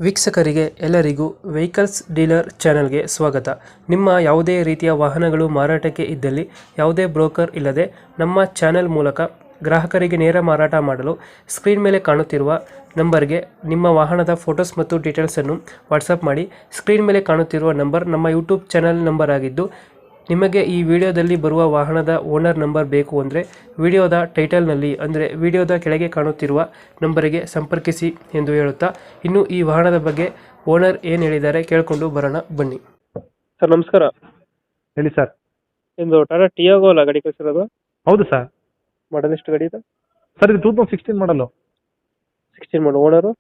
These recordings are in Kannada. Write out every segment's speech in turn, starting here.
ವೀಕ್ಷಕರಿಗೆ ಎಲ್ಲರಿಗೂ ವೆಹಿಕಲ್ಸ್ ಡೀಲರ್ ಚಾನೆಲ್ಗೆ ಸ್ವಾಗತ. ನಿಮ್ಮ ಯಾವುದೇ ರೀತಿಯ ವಾಹನಗಳು ಮಾರಾಟಕ್ಕೆ ಇದ್ದಲ್ಲಿ ಯಾವುದೇ ಬ್ರೋಕರ್ ಇಲ್ಲದೆ ನಮ್ಮ ಚಾನೆಲ್ ಮೂಲಕ ಗ್ರಾಹಕರಿಗೆ ನೇರ ಮಾರಾಟ ಮಾಡಲು ಸ್ಕ್ರೀನ್ ಮೇಲೆ ಕಾಣುತ್ತಿರುವ ನಂಬರ್ಗೆ ನಿಮ್ಮ ವಾಹನದ ಫೋಟೋಸ್ ಮತ್ತು ಡೀಟೇಲ್ಸನ್ನು ವಾಟ್ಸಪ್ ಮಾಡಿ. ಸ್ಕ್ರೀನ್ ಮೇಲೆ ಕಾಣುತ್ತಿರುವ ನಂಬರ್ ನಮ್ಮ ಯೂಟ್ಯೂಬ್ ಚಾನೆಲ್ ನಂಬರ್ ಆಗಿದ್ದು, ನಿಮಗೆ ಈ ವಿಡಿಯೋದಲ್ಲಿ ಬರುವ ವಾಹನದ ಓನರ್ ನಂಬರ್ ಬೇಕು ಅಂದರೆ ವಿಡಿಯೋದ ಟೈಟಲ್ನಲ್ಲಿ ಅಂದರೆ ವಿಡಿಯೋದ ಕೆಳಗೆ ಕಾಣುತ್ತಿರುವ ನಂಬರಿಗೆ ಸಂಪರ್ಕಿಸಿ ಎಂದು ಹೇಳುತ್ತಾ, ಇನ್ನು ಈ ವಾಹನದ ಬಗ್ಗೆ ಓನರ್ ಏನು ಹೇಳಿದ್ದಾರೆ ಕೇಳಿಕೊಂಡು ಬರೋಣ ಬನ್ನಿ. ಸರ್ ನಮಸ್ಕಾರ. ಹೇಳಿ ಸರ್. ಇಂದು ಟಾಟಾ ಟಿಯಾಗೋ ಅಲ್ಲ ಗಾಡಿ ಕಳಿಸಿರೋದು? ಹೌದು ಸರ್. ಮಾಡಲ್ ಎಷ್ಟು ಗಾಡಿ ಇದೆ ಸರ್? ಇದು 2016 ಮಾಡಲು. 16 ಮಾಡಲ್. Owner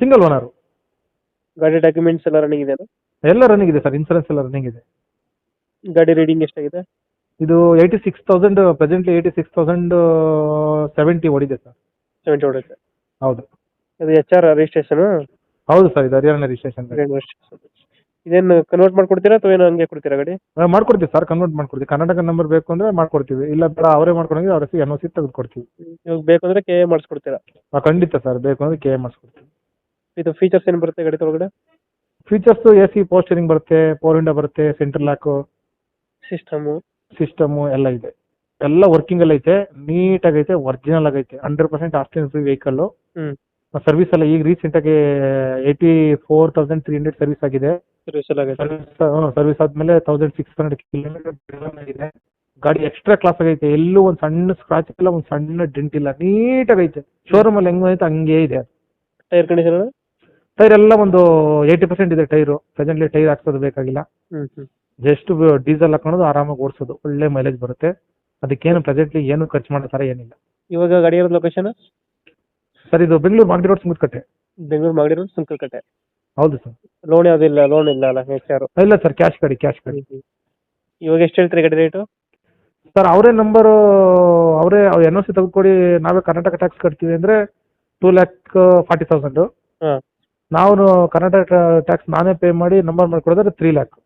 single owner. ಗಾಡಿ ಡಾಕ್ಯುಮೆಂಟ್ಸ್ ಎಲ್ಲ ರನ್ನಿಂಗ್ ಇದೆ? ಎಲ್ಲ ರನ್ನಿಂಗ್ ಇದೆ ಸರ್, ಇನ್ಸೂರೆನ್ಸ್ ಎಲ್ಲ ರನ್ನಿಂಗ್ ಇದೆ. ಗಾಡಿ ರೀಡಿಂಗ್ ಎಷ್ಟಾಗಿದೆ? ಇದು 86,000, ಪ್ರೆಸೆಂಟ್ಲಿ 86,070 ಓಡಿದೆ ಸರ್. 70 ಹೊಡೆಯುತ್ತೆ. ಹೌದು. ಇದು HR ರಿಜಿಸ್ಟ್ರೇಷನ್? ಹೌದು ಸರ್, ಇದು ಹರಿಯಾಣ ರಿಜಿಸ್ಟ್ರೇಷನ್. ಇದೇನು ಕನ್ವರ್ಟ್ ಮಾಡ್ಕೊಡ್ತೀರಾ ಅಥವಾ ಏನೋ ಹಂಗೆ ಕೊಡ್ತೀರಾ ಗಾಡಿ? ಮಾಡ್ಕೊಡ್ತೀವಿ ಸರ್, ಕನ್ವರ್ಟ್ ಮಾಡ್ಕೊಡ್ತೀವಿ. ಕರ್ನಾಟಕ ನಂಬರ್ ಬೇಕು ಅಂದ್ರೆ ಮಾಡ್ಕೊಡ್ತೀವಿ, ಇಲ್ಲ ಬೇಡ ಅವರೇ ಮಾಡ್ಕೊಂಡ್ರೆ ಅವ್ರ NOC ತೆಗೆದು ಕೊಡ್ತೀವಿ. ಇವಾಗ ಬೇಕು ಅಂದ್ರೆ KA ಮಾಡಿಸ್ಕೊಡ್ತೀರಾ? ಖಂಡಿತ ಸರ್, ಬೇಕು ಅಂದ್ರೆ KA ಮಾಡಿಸ್ಕೊಡ್ತೀವಿ. ಇದು ಫೀಚರ್ಸ್ ಏನು ಬರುತ್ತೆ ಗಾಡಿ ಒಳಗಡೆ? ಫೀಚರ್ಸ್ AC ಪೋಸ್ಟರಿಂಗ್ ಬರುತ್ತೆ, 4 ವಿಂಡೋ ಬರುತ್ತೆ, ಸೆಂಟ್ರಲ್ ಲಾಕ್, ಸಿಸ್ಟಮು ಎಲ್ಲ ಇದೆ. ಎಲ್ಲ ವರ್ಕಿಂಗ್ ಎಲ್ಲ ಐತೆ, ನೀಟಾಗಿ ಐತೆ, ಒರಿಜಿನಲ್ ಆಗೈತೆ. 100% ಆಸ್ಟಿನ್ ಫ್ರೀ ವೆಹಿಕಲ್. ಸರ್ವಿಸ್ ಎಲ್ಲ ಈಗ ರೀಸೆಂಟ್ ಆಗಿ 84,300 ಸರ್ವಿಸ್ ಆಗಿದೆ. ಸರ್ವಿಸ್ ಆದ್ಮೇಲೆ 1,600 ಕಿಲೋಮೀಟರ್ ಆಗಿದೆ. ಗಾಡಿ ಎಕ್ಸ್ಟ್ರಾ ಕ್ಲಾಸ್ ಆಗೈತೆ, ಎಲ್ಲೂ ಒಂದ್ ಸಣ್ಣ ಸ್ಕ್ರಾಚ್ ಇಲ್ಲ, ಒಂದ್ ಸಣ್ಣ ಡೆಂಟ್ ಇಲ್ಲ, ನೀಟಾಗೈತೆ. ಶೋರೂಮ್ ಅಲ್ಲಿ ಹೆಂಗೈತೆ ಹಂಗೆ ಇದೆ. Tyre condition? ಟೈರ್ ಎಲ್ಲ ಒಂದು 80% ಇದೆ ಟೈರು. ಪ್ರೆಸೆಂಟ್ಲಿ ಟೈರ್ ಹಾಕ್ಸೋದು ಬೇಕಾಗಿಲ್ಲ. ಜಸ್ಟ್ ಡೀಸೆಲ್ ಹಾಕೋದು, ಆರಾಮಾಗಿ ಓಡಿಸೋದು, ಒಳ್ಳೆ ಮೈಲೇಜ್ ಬರುತ್ತೆ. ಅದಕ್ಕೇನು ಪ್ರೆಸೆಂಟ್ಲಿ ಏನು ಖರ್ಚು ಮಾಡೋ ಥರ ಏನಿಲ್ಲ. ಇವಾಗ ಗಾಡಿ ಇರೋದು ಲೊಕೇಶನ್? ಸರ್ ಇದು ಬೆಂಗಳೂರು ಮಾಗಡಿ ರೋಡ್, ಸುಂಕದಕಟ್ಟೆ. ಬೆಂಗಳೂರು ಮಾಗಡಿ ರೋಡ್, ಸುಂಕದಕಟ್ಟೆ. ಹೌದು ಸರ್. ಲೋನ್ ಯಾವುದಿಲ್ಲ? ಲೋನ್ ಇಲ್ಲ ಅಲ್ಲ? HR ಇಲ್ಲ ಸರ್, ಕ್ಯಾಶ್ ಗಾಡಿ. ಇವಾಗ ಎಷ್ಟು ಹೇಳ್ತೀರಿ ಗಾಡಿ ರೇಟು? ಸರ್ ಅವರೇ ನಂಬರು, ಅವರೇ NOC ತೆಗೆದುಕೊಡಿ, ನಾವೇ ಕರ್ನಾಟಕ ಟ್ಯಾಕ್ಸ್ ಕಟ್ತೀವಿ ಅಂದ್ರೆ 2,40,000. ನಾವು ಕರ್ನಾಟಕ ಟ್ಯಾಕ್ಸ್ ನಾನೇ ಪೇ ಮಾಡಿ ನಂಬರ್ ಮಾಡ್ಕೊಡಿದ್ರೆ 3 ಲಕ್ಷ.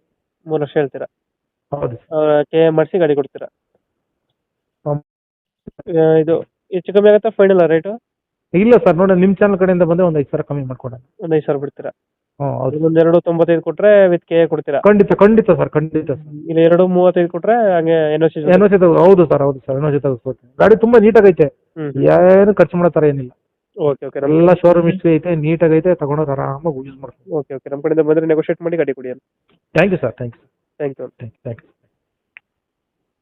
3 ಲಕ್ಷ ಹೇಳ್ತೀರಾ? ಹೌದು. KA ಮಾಡಿಸಿ ಗಾಡಿ ಕೊಡ್ತೀರಾ? ಇದು ಹೆಚ್ಚು ಕಮ್ಮಿ ಆಗುತ್ತಾ ಫೈನಲ್ ರೇಟು? ಇಲ್ಲ ಸರ್, ನೋಡಿ ನಿಮ್ಮ ಚಾನಲ್ ಕಡೆಯಿಂದ ಬಂದ್ರೆ ಒಂದು 5,000 ಕಮ್ಮಿ ಮಾಡ್ಕೊಡೋಣ. ಒಂದು 5,000 ಬಿಡ್ತೀರಾ? ಹೌದು. ಒಂದು 2,95 ಕೊಟ್ರೆ ವಿತ್ KA ಕೊಡ್ತೀರಾ? ಖಂಡಿತ ಸರ್, ಖಂಡಿತ ಸರ್. ಇಲ್ಲ 2,35 ಕೊಟ್ರೆ ಹಂಗೆ NOC? ಹೌದು ಸರ್, NOC ತೆಗೆದುಕೊಡ್ತೀನಿ. ಗಾಡಿ ತುಂಬಾ ನೀಟಾಗೈತೆ, ಏನು ಖರ್ಚು ಮಾಡೋ ಥರ ಏನಿಲ್ಲ. ಓಕೆ. ಎಲ್ಲ ಶೋರೂಮ್ ಹಿಸ್ಟ್ರಿ ಐತೆ, ನೀಟಾಗೈತೆ, ತಗೊಂಡೋರು ಆರಾಮಾಗಿ ಯೂಸ್ ಮಾಡ್ತೀವಿ. ಓಕೆ. ನಮ್ಮ ಕಡೆಯಿಂದ ಬಂದರೆ ನೆಗೋಷಿಯೇಟ್ ಮಾಡಿ ಗಾಡಿ ಕೊಡಿ. Thank you sir. Thank you.